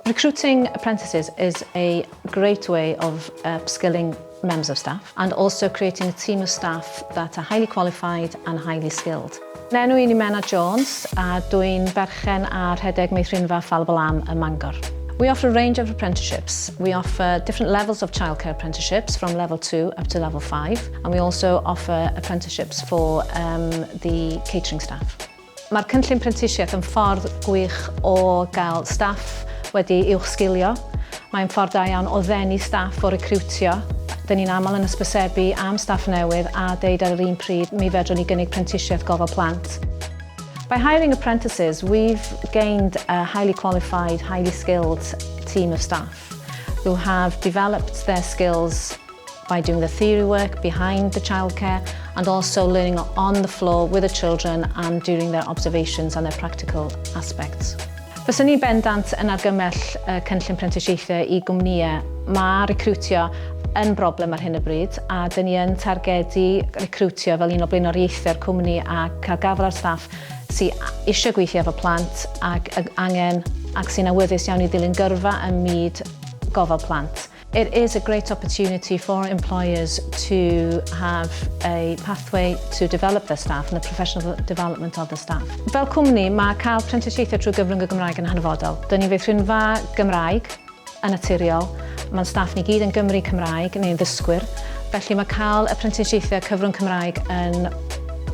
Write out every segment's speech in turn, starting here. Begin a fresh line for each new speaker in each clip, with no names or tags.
Recruiting apprentices is a great way of upskilling members of staff and also creating a team of staff that are highly qualified and highly skilled. Enw i'n Mena Jones a dwi'n berchen ar rhedeg Meithrinfa Ffalabalam ym Mangor. We offer a range of apprenticeships. We offer different levels of childcare apprenticeships from level 2 up to level 5, and we also offer apprenticeships for the catering staff. Mae'r cynllun prentisiaeth yn ffordd gwych o gael staff wedi i'w sgilio. Mae'n ffordd da iawn o ddenu staff o recrwtio. Dyn ni'n aml yn ysbysebu am staff newydd a deud ar yr un pryd mi fedrwn ni gynnig prentisiaeth gofal plant. By hiring apprentices, we've gained a highly qualified, highly skilled team of staff who have developed their skills by doing the theory work behind the childcare and also learning on the floor with the children and during their observations and their practical aspects. Fyswn ni bendant yn argymell cynllun prentisiaethau I gwmnïau. Mae recrwtio yn broblem ar hyn o bryd a dyn ni yn targedu recrwtio fel un o blaenoriaethau'r cwmni a cael gafel ar staff sydd eisiau gweithio efo plant ac angen ac sy'n awyddus iawn I ddilyn gyrfa ym myd gofal plant. It is a great opportunity for employers to have a pathway to develop their staff and the professional development of the staff. Fel cwmni, mae cael prentisiaethau trwy gyfrwng y Gymraeg yn hanfodol. Dyn ni Meithrinfa Gymraeg yn naturiol. Mae'r staff ni gyd yn Gymru Cymraeg neu'n ddysgwyr. Felly mae cael y prentisiaethau cyfrwng Cymraeg yn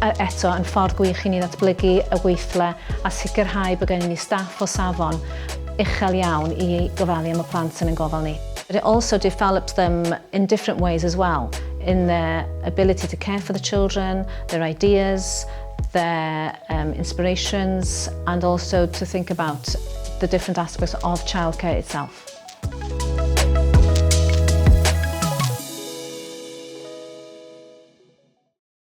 eto yn ffordd gwych I ni ddatblygu y weithle a sicrhau bod gennym ni staff o safon uchel iawn I gofalu am y plant yn gofal ni. But it also develops them in different ways as well, in their ability to care for the children, their ideas, their inspirations, and also to think about the different aspects of childcare itself.